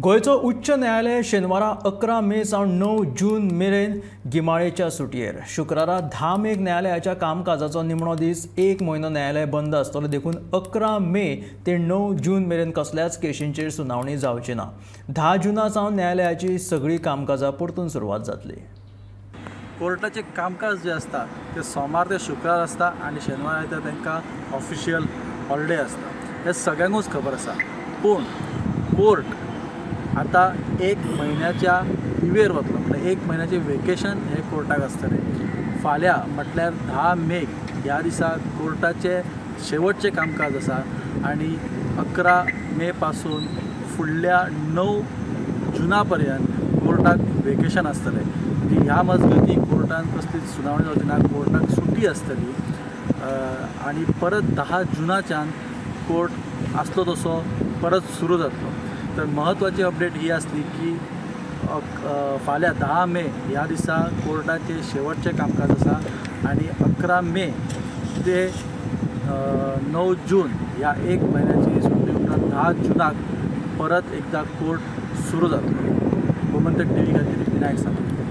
गोयचो उच्च न्यायालय शेनवारा 11 मे सावन 9 जून मेरेन गिमाळेच्या सुटयेर. शुक्रारा 10 मेक न्यायालयाच्या कामकाजाचो निमणो दीस 1 म्हयनो न्यायालय बंद आसतलो. देखून 11 मे ते 9 जून मेरेन कसल्याच केशींचेर सुनावणी जावची ना. 10 जूना सावन न्यायालयाची सगळी कामकाजां परतून सुरवात जातली. कोर्टाचे कामकाज जे असता ते सोमार ते शुक्रार असता आणि शेनवार येता तांकां ऑफिशियल हॉलिडे असता. हे सगळ्यांकूच खबर आसा. पूण कोर्ट आता 1 म्हयन्याच्या लिव्हेर वतलो. म्हणजे 1 म्हयन्याचे वेकेशन हे कोर्टाक आसतले. फाल्यां म्हटल्यार 10 मे ह्या दिसा कोर्टाचे शेवटचे कामकाज आसा आणि 11 मे पासून फुडल्या 9 जुना पर्यंत कोर्टाक वेकेशन आसतले. ह्या मजगती कोर्टान कसली सुनावणी जावची ना, कोर्टाक सुटी आसतली आणि परत 10 जुनाच्यान कोर्ट आसलो तसो परत सुरू जातलो. तर महत्वाची अपडेट ही आसली की फाल्यां 10 मे ह्या दिसा कोर्टाचे शेवटचे कामकाज आसा आणि 11 मे ते 9 जून ह्या 1 म्हयन्याची सुटी उपरांत 10 जुनाक परत एकदा कोर्ट सुरू जातलो. गोमंतक टीव्ही खातीर विनायक सांगता.